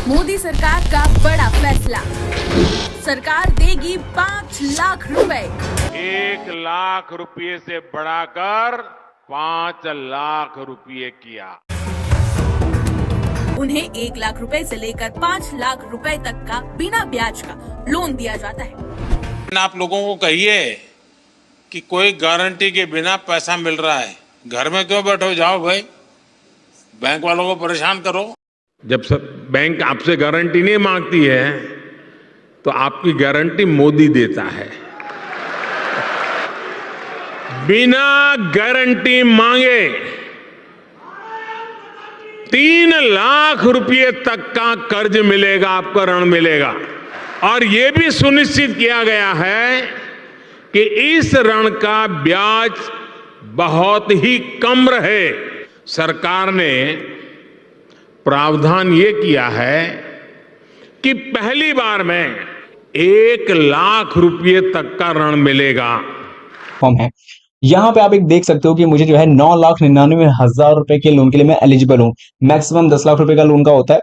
मोदी सरकार का बड़ा फैसला, सरकार देगी 5 लाख रुपए। 1 लाख रुपये से बढ़ाकर 5 लाख रुपये किया। उन्हें 1 लाख रुपए से लेकर 5 लाख रुपए तक का बिना ब्याज का लोन दिया जाता है। आप लोगों को कहिए कि कोई गारंटी के बिना पैसा मिल रहा है, घर में क्यों बैठो, जाओ भाई बैंक वालों को परेशान करो। जब सब बैंक आपसे गारंटी नहीं मांगती है तो आपकी गारंटी मोदी देता है। बिना गारंटी मांगे 3 लाख रुपए तक का कर्ज मिलेगा, आपको ऋण मिलेगा। और यह भी सुनिश्चित किया गया है कि इस ऋण का ब्याज बहुत ही कम रहे। सरकार ने प्रावधान ये किया है कि पहली बार में 1 लाख रुपए तक का ऋण मिलेगा। फॉर्म है यहाँ पे आप एक देख सकते हो कि मुझे जो है 9,99,000 रुपए के लोन के लिए मैं एलिजिबल हूँ। मैक्सिमम 10 लाख रुपए का लोन का होता है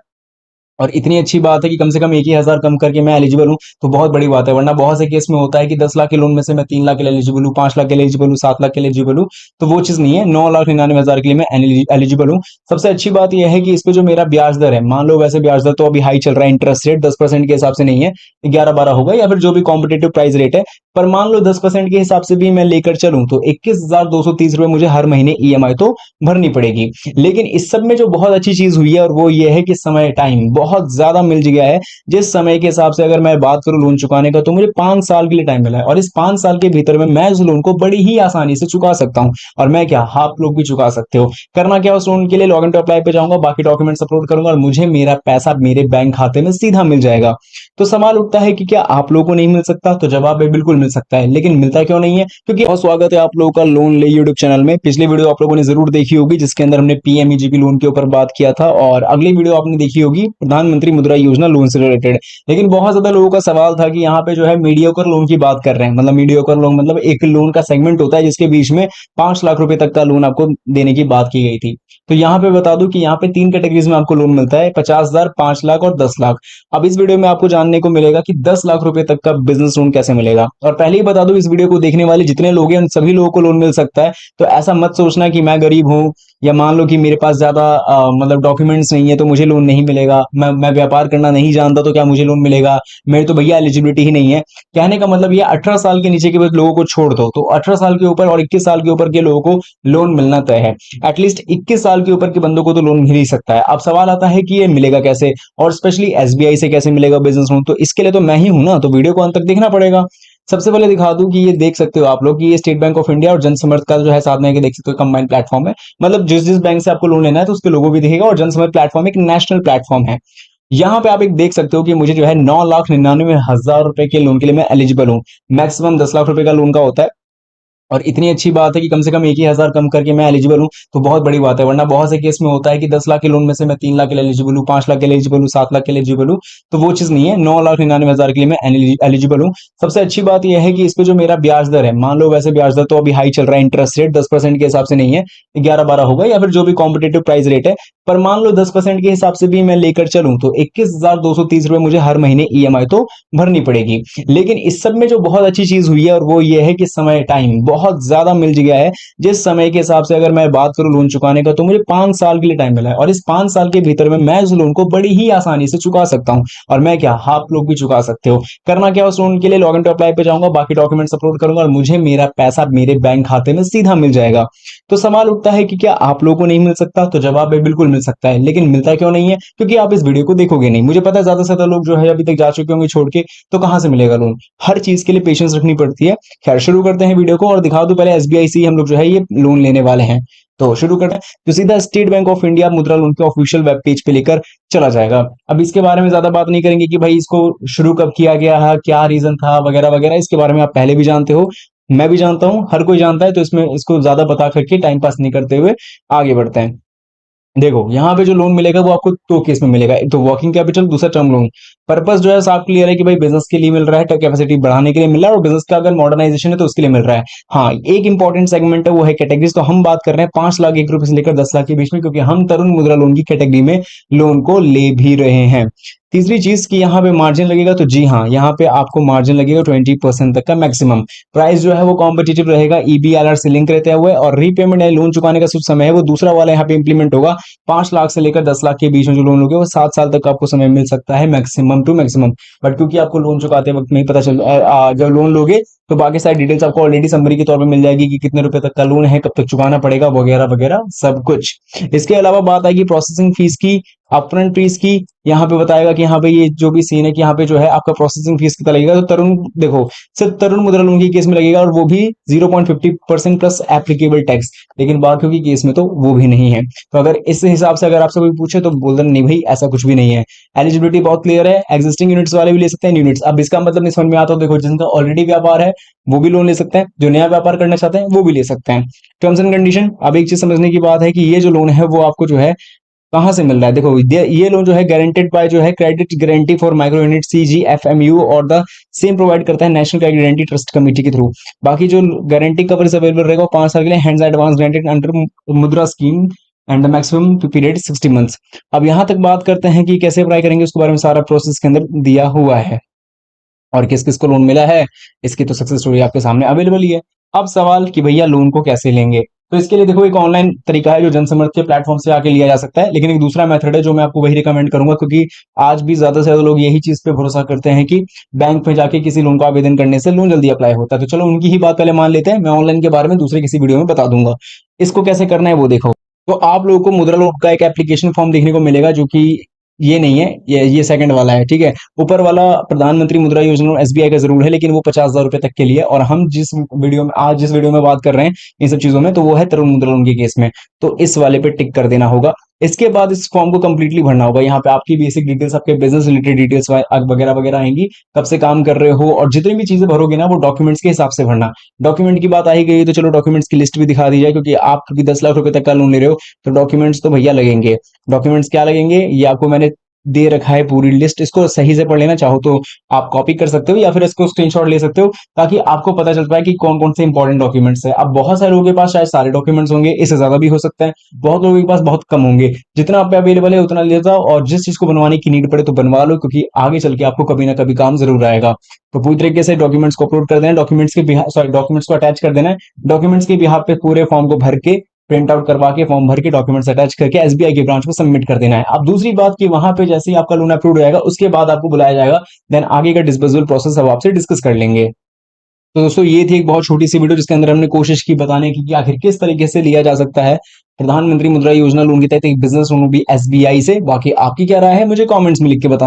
और इतनी अच्छी बात है कि कम से कम 1,000 कम करके मैं एलिजिबल हूँ, तो बहुत बड़ी बात है। वरना बहुत से केस में होता है कि 10 लाख के लोन में से मैं 3 लाख के लिए एलिजिबल हूँ, 5 लाख के लिए एलिजिबल हूँ, 7 लाख के लिए एलिजिबल हूँ, तो वो चीज नहीं है। 9,99,000 के लिए मैं एलिजिबल हूँ। सबसे अच्छी बात यह है कि इस पे जो मेरा ब्याज दर है, मान लो वैसे ब्याज दर तो अभी हाई चल रहा है, इंटरेस्ट रेट 10% के हिसाब से नहीं है, 11-12 होगा या फिर जो भी कॉम्पिटेटिव प्राइस रेट है, पर मान लो 10% के हिसाब से भी मैं लेकर चलूं तो 21,230 रुपए मुझे हर महीने ईएमआई तो भरनी पड़ेगी। लेकिन इस सब में जो बहुत अच्छी चीज हुई है और वो ये है कि समय टाइम बहुत ज्यादा मिल गया है। जिस समय के हिसाब से अगर मैं बात करूं लोन चुकाने का, तो मुझे 5 साल के लिए टाइम मिला है और इस 5 साल के भीतर में मैं उस लोन को बड़ी ही आसानी से चुका सकता हूं। और मैं क्या, आप लोग भी चुका सकते हो। करना क्या, उस लोन के लिए लॉगिन टू अप्लाई पे जाऊंगा, बाकी डॉक्यूमेंट्स अपलोड करूंगा और मुझे मेरा पैसा मेरे बैंक खाते में सीधा मिल जाएगा। तो सवाल उठता है कि क्या आप लोगों को नहीं मिल सकता? तो जवाब है बिल्कुल मिल सकता है, लेकिन मिलता क्यों नहीं है? क्योंकि बहुत स्वागत है आप लोगों का लोन ले यूट्यूब चैनल में। पिछली वीडियो आप लोगों ने जरूर देखी होगी जिसके अंदर हमने पीएमईजीपी लोन के ऊपर बात किया था, और अगली वीडियो आपने देखी होगी प्रधानमंत्री मुद्रा योजना लोन से रिलेटेड। लेकिन बहुत ज्यादा लोगों का सवाल था कि यहाँ पे जो है मीडियोकर लोन की बात कर रहे हैं, मतलब मीडियोकर लोन मतलब एक लोन का सेगमेंट होता है जिसके बीच में 5 लाख रुपए तक का लोन आपको देने की बात की गई थी। तो यहाँ पे बता दूं कि यहाँ पे 3 कैटेगरीज में आपको लोन मिलता है, 50,000, 5 लाख और 10 लाख। अब इस वीडियो में आपको जानने को मिलेगा कि 10 लाख रुपए तक का बिजनेस लोन कैसे मिलेगा। और पहले ही बता दूं, इस वीडियो को देखने वाले जितने लोग हैं उन सभी लोगों को लोन मिल सकता है। तो ऐसा मत सोचना कि मैं गरीब हूं या मान लो कि मेरे पास ज्यादा मतलब डॉक्यूमेंट्स नहीं है तो मुझे लोन नहीं मिलेगा, मैं व्यापार करना नहीं जानता तो क्या मुझे लोन मिलेगा, मेरी तो भैया एलिजिबिलिटी ही नहीं है। कहने का मतलब ये 18 साल के नीचे के लोगों को छोड़ दो, तो 18 साल के ऊपर और 21 साल के ऊपर के लोगों को लोन मिलना तय है। एटलीस्ट 21 साल के ऊपर के बंदों को तो लोन मिल ही सकता है। अब सवाल आता है कि ये मिलेगा कैसे, और स्पेशली एसबीआई से कैसे मिलेगा बिजनेस लोन? तो इसके लिए तो मैं ही हूं ना, तो वीडियो को अंत तक देखना पड़ेगा। सबसे पहले दिखा दूं कि ये देख सकते हो आप लोग कि ये स्टेट बैंक ऑफ इंडिया और जनसमर्थ का जो है साथ में देख सकते हो कंबाइंड प्लेटफॉर्म है। मतलब जिस जिस बैंक से आपको लोन लेना है तो उसके लोगो भी दिखेगा, और जनसमर्थ प्लेटफॉर्म एक नेशनल प्लेटफॉर्म है। यहाँ पे आप एक देख सकते हो कि मुझे जो है 9,99,000 रुपए के लोन के लिए मैं एलिजिबल हूँ। मैक्सिमम 10 लाख रुपए का लोन का होता है और इतनी अच्छी बात है कि कम से कम 1,000 कम करके मैं एलिजिबल हूँ, तो बहुत बड़ी बात है। वरना बहुत से केस में होता है कि 10 लाख के लोन में से मैं 3 लाख के लिए एलिजिबल हूँ, 5 लाख के लिए एलिजिबल हूँ, 7 लाख के लिए एलिजिबल हूँ, तो वो चीज नहीं है। 9,99,000 के लिए मैं एलिजिबल हूँ। सबसे अच्छी बात यह है कि इस पे जो मेरा ब्याज दर है, मान लो वैसे ब्याज दर तो अभी हाई चल रहा है, इंटरेस्ट रेट 10% के हिसाब से नहीं है, 11-12 होगा या फिर जो भी कॉम्पिटेटिव प्राइस रेट है, पर मान लो 10% के हिसाब से भी मैं लेकर चलूं तो 21,230 रुपए मुझे हर महीने ईएमआई तो भरनी पड़ेगी। लेकिन इस सब में जो बहुत अच्छी चीज हुई है और वो ये है कि समय टाइम बहुत ज्यादा मिल गया है। जिस समय के हिसाब से अगर मैं बात करूं लोन चुकाने का, तो मुझे 5 साल के लिए टाइम मिला है और इस 5 साल के भीतर में मैं उस लोन को बड़ी ही आसानी से चुका सकता हूं। और मैं क्या, आप लोग भी चुका सकते हो। करना क्या, उस लोन के लिए लॉगिन टू अप्लाई पे जाऊंगा, बाकी डॉक्यूमेंट्स अपलोड करूंगा और मुझे मेरा पैसा मेरे बैंक खाते में सीधा मिल जाएगा। तो सवाल उठता है कि क्या आप लोगों को नहीं मिल सकता? तो जवाब है बिल्कुल मिल सकता है, लेकिन मिलता क्यों नहीं है? क्योंकि आप इस वीडियो को देखोगे नहीं। मुझे पता है ज्यादा से ज्यादा लोग जो है अभी तक जा चुके होंगे छोड़ के, तो कहां से मिलेगा लोन? हर चीज के लिए पेशेंस रखनी पड़ती है। खैर शुरू करते हैं वीडियो को और दिखा दो पहले एसबीआई से हम लोग जो है ये लोन लेने वाले हैं। तो शुरू करते हैं, तो सीधा स्टेट बैंक ऑफ इंडिया मुद्रा लोन के ऑफिशियल वेब पेज पे लेकर चला जाएगा। अब इसके बारे में ज्यादा बात नहीं करेंगे कि भाई इसको शुरू कब किया गया है, क्या रीजन था वगैरह वगैरह, इसके बारे में आप पहले भी जानते हो, मैं भी जानता हूं, हर कोई जानता है। तो इसमें इसको ज्यादा बता करके टाइम पास नहीं करते हुए आगे बढ़ते हैं। देखो यहाँ पे जो लोन मिलेगा वो आपको दो केस में मिलेगा, एक तो वर्किंग कैपिटल, दूसरा टर्म लोन। पर्पस जो है साफ क्लियर है कि भाई बिजनेस के लिए मिल रहा है, कैपेसिटी बढ़ाने के लिए मिल रहा है, और बिजनेस का अगर मॉडर्नाइजेशन है तो उसके लिए मिल रहा है। हाँ, एक इंपॉर्टेंट सेगमेंट है वो है कैटेगरीज। तो हम बात कर रहे हैं 5 लाख 1 रुपए से लेकर 10 लाख के बीच में, क्योंकि हम तरुण मुद्रा लोन की कैटेगरी में लोन को ले भी रहे हैं। तीसरी चीज कि यहाँ पे मार्जिन लगेगा, तो जी हाँ, यहाँ पे आपको मार्जिन लगेगा 20% तक का मैक्सिमम। प्राइस जो है वो कॉम्पिटिटिव रहेगा, EBLR से लिंक रहते हुए, और रीपेमेंट या लोन चुकाने का समय है वो दूसरा वाला यहाँ पे इंप्लीमेंट होगा। 5 लाख से लेकर 10 लाख के बीच में जो लोन लोगे वो 7 साल तक आपको समय मिल सकता है, मैक्सिमम टू मैक्सिमम। बट क्योंकि आपको लोन चुकाते वक्त नहीं पता चल, जब लोन लोगे तो बाकी सारी डिटेल्स आपको ऑलरेडी समरी के तौर पे मिल जाएगी कि कितने रुपए तक का लोन है, कब तक चुकाना पड़ेगा, वगैरह वगैरह सब कुछ। इसके अलावा बात आएगी प्रोसेसिंग फीस की, अपफ्रंट फीस की। यहाँ पे बताएगा कि यहाँ पे ये जो भी सीन है कि यहाँ पे जो है आपका प्रोसेसिंग फीस कितना लगेगा। तो तरुण देखो, सिर्फ तरुण मुद्रा लोन की केस में लगेगा, और वो भी 0.50% प्लस एप्लीकेबल टैक्स। लेकिन बाकियों की केस में तो वो भी नहीं है। तो अगर इस हिसाब से अगर आपसे कोई पूछे तो बोल देना नहीं भाई ऐसा कुछ भी नहीं है। एलिजिबिलिटी बहुत क्लियर है, एग्जिस्टिंग यूनिट्स वाले भी ले सकते हैं यूनिट्स। अब इसका मतलब नहीं समझ में आता, तो देखो जिनका ऑलरेडी व्यापार है वो भी लोन ले सकते हैं, जो नया व्यापार करना चाहते हैं वो भी ले सकते हैं। टर्म्स एंड कंडीशन, अब एक चीज समझने की बात है कि ये जो लोन है वो आपको जो है कहाँ से मिल रहा है। देखो ये लोन जो है गारंटेड बाय जो है credit guarantee for micro unit CGFMU, और द सेम प्रोवाइड करता है national credit guarantee trust committee के थ्रू। बाकी जो गारंटी कवरेज अवेलेबल रहेगा 5 साल के लिए, हैंड्स एडवांस ग्रांटेड अंडर मुद्रा scheme, and the maximum period 60 months. अब यहां तक बात करते हैं कि कैसे अप्लाई करेंगे, उसके बारे में सारा प्रोसेस के अंदर दिया हुआ है, और किस किस को लोन मिला है इसकी तो सक्सेस स्टोरी आपके सामने अवेलेबल ही है। अब सवाल कि भैया लोन को कैसे लेंगे, तो इसके लिए देखो एक ऑनलाइन तरीका है जो जनसमर्थ के प्लेटफॉर्म से आके लिया जा सकता है, लेकिन एक दूसरा मेथड है जो मैं आपको वही रिकमेंड करूंगा, क्योंकि आज भी ज्यादा से ज्यादा लोग यही चीज पे भरोसा करते हैं कि बैंक में जाके किसी लोन का आवेदन करने से लोन जल्दी अप्लाई होता है। तो चलो उनकी ही बात पहले मान लेते हैं, मैं ऑनलाइन के बारे में दूसरे किसी वीडियो में बता दूंगा। इसको कैसे करना है वो देखो। तो आप लोगों को मुद्रा लोन का एक एप्लीकेशन फॉर्म देखने को मिलेगा, जो कि ये नहीं है, ये सेकंड वाला है, ठीक है। ऊपर वाला प्रधानमंत्री मुद्रा योजना SBI का जरूर है, लेकिन वो 50,000 रुपए तक के लिए। और हम जिस वीडियो में बात कर रहे हैं इन सब चीजों में, तो वो है तरुण मुद्रा लोन के केस में। तो इस वाले पे टिक कर देना होगा। इसके बाद इस फॉर्म को कंप्लीटली भरना होगा। यहाँ पे आपकी बेसिक डिटेल्स, आपके बिजनेस रिलेटेड डिटेल्स वगैरह वगैरह आएंगी, कब से काम कर रहे हो, और जितनी भी चीजें भरोगे ना वो डॉक्यूमेंट्स के हिसाब से भरना। डॉक्यूमेंट की बात आ ही गई तो चलो डॉक्यूमेंट्स की लिस्ट भी दिखा दी जाए, क्योंकि आप 10 लाख रुपए तक का लोन ले रहे हो तो डॉक्यूमेंट्स तो भैया लगेंगे। डॉक्यूमेंट्स क्या लगेंगे ये आपको मैंने दे रखा है पूरी लिस्ट, इसको सही से पढ़ लेना। चाहो तो आप कॉपी कर सकते हो या फिर इसको स्क्रीनशॉट ले सकते हो, ताकि आपको पता चल पाए कि कौन कौन से इंपॉर्टेंट डॉक्यूमेंट्स है। अब बहुत सारे लोगों के पास शायद सारे डॉक्यूमेंट्स होंगे, इससे ज्यादा भी हो सकता है, बहुत लोगों के पास बहुत कम होंगे। जितना आप पे अवेलेबल है उतना ले जाओ, और जिस चीज को बनवाने की नीड पड़े तो बनवा लो, क्योंकि आगे चल के आपको कभी ना कभी काम जरूर आएगा। तो पूरी तरीके से डॉक्यूमेंट्स को अपलोड कर देना, डॉक्यूमेंट्स को अटैच कर देना है। डॉक्यूमेंट्स के बिहाफ पे पूरे फॉर्म को भर के, प्रिंट आउट करवा के, फॉर्म भर के, डॉक्यूमेंट्स अटैच करके SBI के ब्रांच को सबमिट कर देना है। अब दूसरी बात कि वहां पे जैसे ही आपका लोन अप्रूव हो जाएगा उसके बाद आपको बुलाया जाएगा, देन आगे का डिस्बर्सल प्रोसेस अब आपसे डिस्कस कर लेंगे। तो दोस्तों ये थी एक बहुत छोटी सी वीडियो, जिसके अंदर हमने कोशिश की बताने की कि आखिर किस तरीके से लिया जा सकता है प्रधानमंत्री मुद्रा योजना लोन के तहत एक बिजनेस लोन भी SBI से। बाकी आपकी क्या राय है मुझे कमेंट्स में लिख के बताना।